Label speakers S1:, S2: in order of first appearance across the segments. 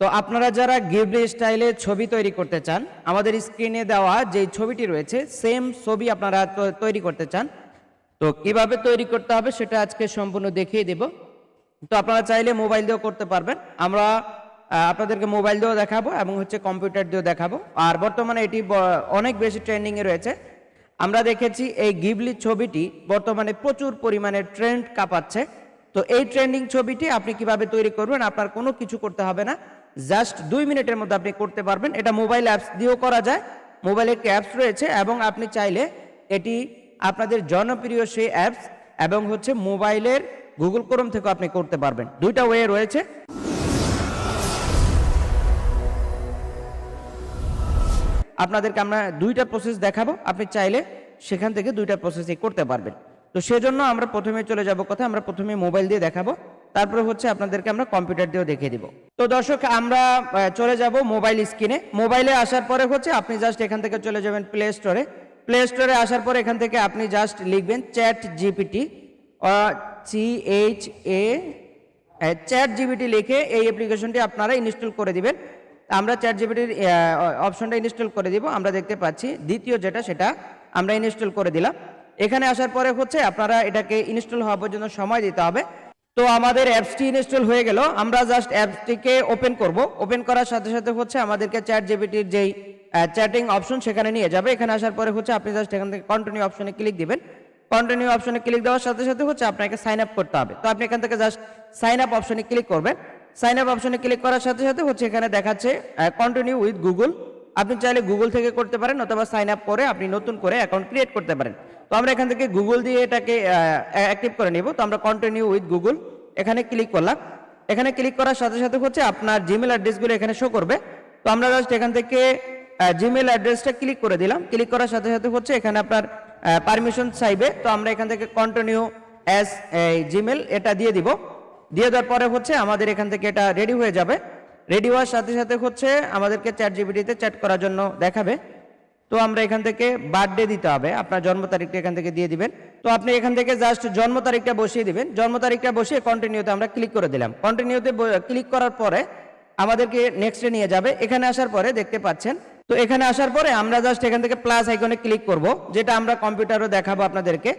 S1: তো আপনারা যারা গিবলি স্টাইলে ছবি তৈরি করতে চান, আমাদের স্ক্রিনে দেওয়া যে ছবিটি রয়েছে সেম ছবি আপনারা তৈরি করতে চান, তো কিভাবে তৈরি করতে হবে সেটা আজকে সম্পূর্ণ দেখিয়ে দেব। তো আপনারা চাইলে মোবাইল দিয়েও করতে পারবেন। আমরা আপনাদেরকে মোবাইল দিয়েও দেখাবো এবং হচ্ছে কম্পিউটার দিয়েও দেখাবো। আর বর্তমানে এটি অনেক বেশি ট্রেন্ডিংয়ে রয়েছে। আমরা দেখেছি এই গিবলি ছবিটি বর্তমানে প্রচুর পরিমাণে ট্রেন্ড কাঁপাচ্ছে। তো এই ট্রেন্ডিং ছবিটি আপনি কিভাবে তৈরি করবেন, আপনার কোনো কিছু করতে হবে না, জাস্ট 2 মিনিটের মধ্যে আপনি করতে পারবেন। এটা মোবাইল অ্যাপস দিয়েও করা যায়, মোবাইলে একটি অ্যাপস রয়েছে এবং আপনি চাইলে এটি আপনাদের জনপ্রিয় সেই অ্যাপস এবং হচ্ছে মোবাইলের গুগল ক্রোম থেকেও আপনি করতে পারবেন। দুইটা ওয়ে রয়েছে। আপনাদেরকে আমরা দুইটা প্রসেস দেখাবো, আপনি চাইলে সেখান থেকে দুইটা প্রসেসই করতে পারবেন। তো সেজন্য আমরা প্রথমে চলে যাব কোথায়, আমরা প্রথমে মোবাইল দিয়ে দেখাবো, তারপরে হচ্ছে আপনাদেরকে আমরা কম্পিউটার দিয়েও দেখিয়ে দিব। তো দর্শক, আমরা চলে যাব মোবাইল স্ক্রিনে। মোবাইলে আসার পরে হচ্ছে আপনি জাস্ট এখান থেকে চলে যাবেন প্লে স্টোরে। প্লে স্টোরে আসার পরে এখান থেকে আপনি জাস্ট লিখবেন চ্যাট জিপিটি, চ্যাট জিপিটি লিখে এই অ্যাপ্লিকেশনটি আপনারা ইনস্টল করে দিবেন। আমরা চ্যাট জিপিটির অপশনটা ইনস্টল করে দিব। আমরা দেখতে পাচ্ছি দ্বিতীয় যেটা, সেটা আমরা ইনস্টল করে দিলাম। এখানে আসার পরে হচ্ছে আপনারা এটাকে ইনস্টল হওয়া পর্যন্ত সময় দিতে হবে। তো আমাদের অ্যাপসটি ইনস্টল হয়ে গেল, আমরা জাস্ট অ্যাপসটিকে ওপেন করব। ওপেন করার সাথে সাথে হচ্ছে আমাদেরকে চ্যাট জিপিটির যেই চ্যাটিং অপশন সেখানে নিয়ে যাবে। এখানে আসার পরে হচ্ছে আপনি জাস্ট এখান থেকে কন্টিনিউ অপশনে ক্লিক দিবেন। কন্টিনিউ অপশনে ক্লিক দেওয়ার সাথে সাথে হচ্ছে আপনাকে সাইন আপ করতে হবে। তো আপনি এখান থেকে জাস্ট সাইন আপ অপশনে ক্লিক করবেন। সাইন আপ অপশনে ক্লিক করার সাথে সাথে হচ্ছে এখানে দেখাচ্ছে কন্টিনিউ উইথ গুগল। আপনি চাইলে গুগল থেকে করতে পারেন অথবা সাইন আপ করে আপনি নতুন করে অ্যাকাউন্ট ক্রিয়েট করতে পারেন। তো আমরা এখান থেকে গুগল দিয়ে এটাকে অ্যাক্টিভ করে নিব। তো আমরা কন্টিনিউ উইথ গুগল এখানে ক্লিক করলাম। এখানে ক্লিক করার সাথে সাথে হচ্ছে আপনার জিমেল অ্যাড্রেসগুলো এখানে শো করবে। তো আমরা জাস্ট এখান থেকে জিমেল অ্যাড্রেসটা ক্লিক করে দিলাম। ক্লিক করার সাথে সাথে হচ্ছে এখানে আপনার পারমিশন চাইবে। তো আমরা এখান থেকে কন্টিনিউ অ্যাজ জিমেল এটা দিয়ে দিব। দিয়ে দেওয়ার পরে হচ্ছে আমাদের এখান থেকে এটা রেডি হয়ে যাবে। রেডি হওয়ার সাথে সাথে হচ্ছে আমাদেরকে চ্যাট জিপিটিতে চ্যাট করার জন্য দেখাবে। তো আমরা এখান থেকে বার্থডে দিতে হবে, আপনার জন্ম তারিখটা এখান থেকে দিয়ে দিবেন। তো আপনি এখান থেকে জাস্ট জন্ম তারিখটা বসিয়ে দিবেন। জন্ম তারিখটা বসিয়ে কন্টিনিউতে আমরা ক্লিক করে দিলাম। কন্টিনিউতে ক্লিক করার পরে আমাদেরকে নেক্সটে নিয়ে যাবে। এখানে আসার পরে দেখতে পাচ্ছেন, তো এখানে আসার পরে আমরা জাস্ট এখান থেকে প্লাস আইকনে ক্লিক করব, যেটা আমরা কম্পিউটারও দেখাবো আপনাদেরকে।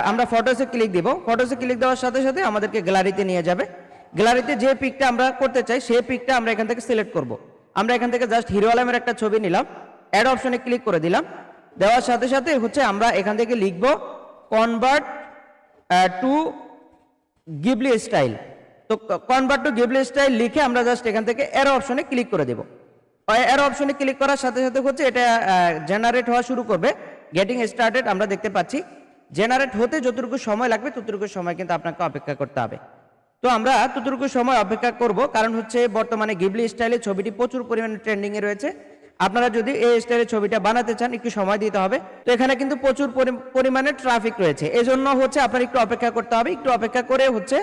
S1: আমরা ফটোসে ক্লিক দিব। ফটোসে ক্লিক দেওয়ার সাথে সাথে আমাদেরকে গ্যালারিতে নিয়ে যাবে। গ্যালারিতে যে পিকটা আমরা করতে চাই সেই পিকটা আমরা এখান থেকে সিলেক্ট করব। আমরা এখান থেকে জাস্ট হিরো আলমের একটা ছবি নিলাম, অ্যাড অপশনে ক্লিক করে দিলাম। দেওয়ার সাথে সাথে হচ্ছে আমরা এখান থেকে লিখব কনভার্ট টু গিবলি স্টাইল। তো কনভার্ট টু গিবলি স্টাইল লিখে আমরা জাস্ট এখান থেকে অ্যারো অপশনে ক্লিক করে দেব। অ্যারো অপশনে ক্লিক করার সাথে সাথে হচ্ছে এটা জেনারেট হওয়া শুরু করবে। গেটিং স্টার্টেড আমরা দেখতে পাচ্ছি। জেনারেট হতে যতটুকু সময় লাগবে ততটুকু সময় কিন্তু আপনাকে অপেক্ষা করতে হবে। তো আমরা ততটুকু সময় অপেক্ষা করব, কারণ হচ্ছে বর্তমানে গিবলি স্টাইলে ছবিটি প্রচুর পরিমাণে ট্রেন্ডিংয়ে রয়েছে। আপনারা যদি এই স্টাইলের ছবিটা বানাতে চান একটু সময় দিতে হবে। তো এখানে কিন্তু প্রচুর পরিমাণে ট্রাফিক রয়েছে, এজন্য হচ্ছে আপনার একটু অপেক্ষা করতে হবে। একটু অপেক্ষা করে হচ্ছে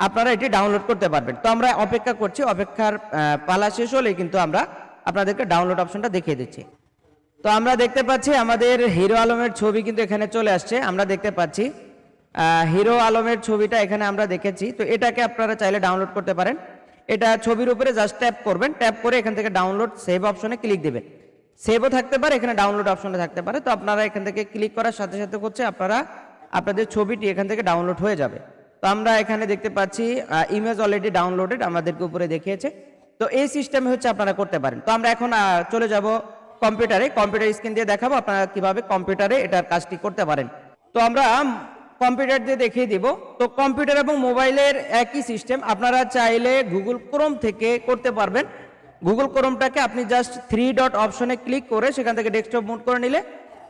S1: আপনারা এটি ডাউনলোড করতে পারবেন। তো আমরা অপেক্ষা করছি, অপেক্ষার পালা শেষ হলেই কিন্তু আমরা আপনাদেরকে ডাউনলোড অপশনটা দেখিয়ে দিচ্ছি। তো আমরা দেখতে পাচ্ছি আমাদের হিরো আলমের ছবি কিন্তু এখানে চলে আসছে। আমরা দেখতে পাচ্ছি হিরো আলমের ছবিটা এখানে আমরা দেখেছি। তো এটাকে আপনারা চাইলে ডাউনলোড করতে পারেন। এটা ছবির উপরে জাস্ট ট্যাপ করবেন, ট্যাপ করে এখান থেকে ডাউনলোড সেভ অপশনে ক্লিক দেবেন। সেভও থাকতে পারে, এখানে ডাউনলোড অপশনে থাকতে পারে। তো আপনারা এখান থেকে ক্লিক করার সাথে সাথে হচ্ছে আপনাদের ছবিটি এখান থেকে ডাউনলোড হয়ে যাবে। তো আমরা এখানে দেখতে পাচ্ছি ইমেজ অলরেডি ডাউনলোডেড, আমাদেরকে উপরে দেখিয়েছে। তো এই সিস্টেমে হচ্ছে আপনারা করতে পারেন। তো আমরা এখন চলে যাব কম্পিউটারে। কম্পিউটার স্ক্রিন দিয়ে দেখাবো আপনারা কিভাবে কম্পিউটারে এটার কাজটি করতে পারেন। তো আমরা কম্পিউটার দিয়ে দেখিয়ে দিব। তো কম্পিউটার এবং মোবাইলের একই সিস্টেম, আপনারা চাইলে গুগল ক্রোম থেকে করতে পারবেন। গুগল ক্রোমটাকে আপনি জাস্ট 3 ডট অপশনে ক্লিক করে সেখান থেকে ডেস্কটপ মুড করে নিলে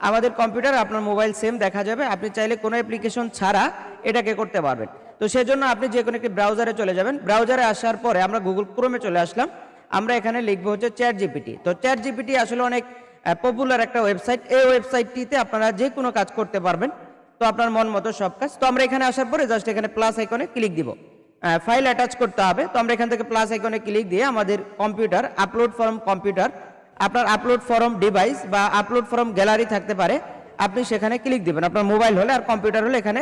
S1: আমাদের কম্পিউটার আপনার মোবাইল সেম দেখা যাবে। আপনি চাইলে কোনো অ্যাপ্লিকেশন ছাড়া এটাকে করতে পারবেন। তো সেজন্য আপনি যে কোনো একটি ব্রাউজারে চলে যাবেন। ব্রাউজারে আসার পরে আমরা গুগল ক্রোমে চলে আসলাম। আমরা এখানে লিখবো হচ্ছে চ্যাট জিপিটি। তো চ্যাট জিপিটি আসলে অনেক পপুলার একটা ওয়েবসাইট। এই ওয়েবসাইটটিতে আপনারা যে কোনো কাজ করতে পারবেন, তো আপনার মন মতো সব কাজ। তো আমরা এখানে আসার পরে জাস্ট এখানে প্লাস আইকনে ক্লিক দিব। ফাইল অ্যাটাচ করতে হবে। তো আমরা এখান থেকে প্লাস আইকনে ক্লিক দিয়ে আমাদের কম্পিউটার আপলোড ফ্রম কম্পিউটার, আপনার আপলোড ফ্রম ডিভাইস বা আপলোড ফ্রম গ্যালারি থাকতে পারে, আপনি সেখানে ক্লিক দিবেন। আপনার মোবাইল হলে আর কম্পিউটার হলে এখানে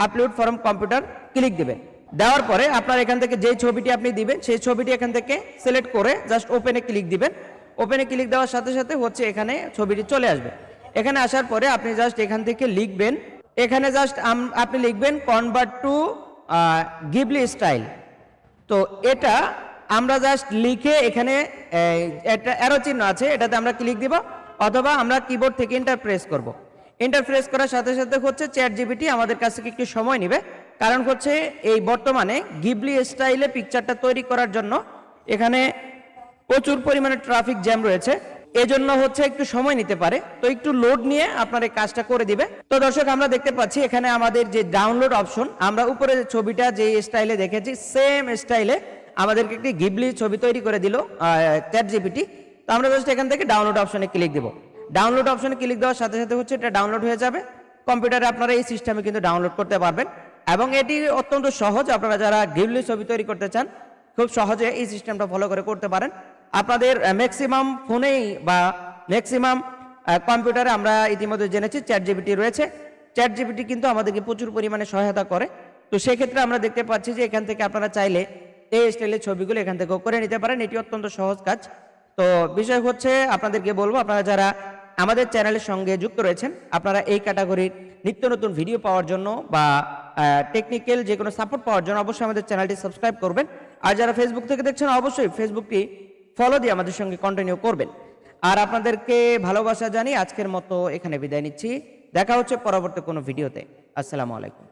S1: আপলোড ফ্রম কম্পিউটার ক্লিক দিবেন। দেওয়ার পরে আপনার এখান থেকে যে ছবিটি আপনি দিবেন সেই ছবিটি এখান থেকে সিলেক্ট করে জাস্ট ওপেনে ক্লিক দিবেন। ওপেনে ক্লিক দেওয়ার সাথে সাথে হচ্ছে এখানে ছবিটি চলে আসবে। এখানে আসার পরে আপনি জাস্ট এখান থেকে লিখবেন, এখানে জাস্ট আপনি লিখবেন কনভার্ট টু গিবলি স্টাইল। তো এটা আমরা জাস্ট লিখে এখানে একটা অ্যারো চিহ্ন আছে, এটাতে আমরা ক্লিক দিব, অথবা আমরা কিবোর্ড থেকে এন্টার প্রেস করব। এন্টার প্রেস করার সাথে সাথে হচ্ছে চ্যাট জিপিটি আমাদের কাছ থেকে একটু সময় নেবে, কারণ হচ্ছে এই বর্তমানে গিবলি স্টাইলে পিকচারটা তৈরি করার জন্য এখানে প্রচুর পরিমাণে ট্রাফিক জ্যাম রয়েছে, এজন্য হচ্ছে একটু সময় নিতে পারে। তো একটু লোড নিয়ে আপনার এই কাজটা করে দিবে। তো দর্শক, আমরা দেখতে পাচ্ছি এখানে আমাদের যে ডাউনলোড অপশন, আমরা উপরে যে ছবিটা যে স্টাইলে দেখেছি সেম স্টাইলে আমাদেরকে একটি গিবলি ছবি তৈরি করে দিল চ্যাট জিপিটি। তো আমরা জাস্ট এখান থেকে ডাউনলোড অপশনে ক্লিক দেব। ডাউনলোড অপশনে ক্লিক দেওয়ার সাথে সাথে হচ্ছে এটা ডাউনলোড হয়ে যাবে কম্পিউটারে। আপনারা এই সিস্টেমে কিন্তু ডাউনলোড করতে পারবেন এবং এটি অত্যন্ত সহজ। আপনারা যারা গিবলি ছবি তৈরি করতে চান খুব সহজে এই সিস্টেমটা ফলো করে করতে পারেন। আপনাদের ম্যাক্সিমাম ফোনেই বা ম্যাক্সিমাম কম্পিউটারে আমরা ইতিমধ্যে জেনেছি চ্যাট জিপিটি রয়েছে। চ্যাট জিপিটি কিন্তু আমাদেরকে প্রচুর পরিমাণে সহায়তা করে। তো সেক্ষেত্রে আমরা দেখতে পাচ্ছি যে এখান থেকে আপনারা চাইলে এই স্টাইলের ছবিগুলো এখান থেকেও করে নিতে পারেন। এটি অত্যন্ত সহজ কাজ। তো বিষয় হচ্ছে আপনাদেরকে বলবো, আপনারা যারা আমাদের চ্যানেলের সঙ্গে যুক্ত রয়েছেন, আপনারা এই ক্যাটাগরির নিত্য নতুন ভিডিও পাওয়ার জন্য বা টেকনিক্যাল যে কোনো সাপোর্ট পাওয়ার জন্য অবশ্যই আমাদের চ্যানেলটি সাবস্ক্রাইব করবেন। আর যারা ফেসবুক থেকে দেখছেন অবশ্যই ফেসবুকটি ফলো দিয়ে আমাদের সঙ্গে কন্টিনিউ করবেন। আর আপনাদেরকে ভালোবাসা জানিয়ে আজকের মতো এখানে বিদায় নিচ্ছি। দেখা হচ্ছে পরবর্তী কোনো ভিডিওতে। আসসালামু আলাইকুম।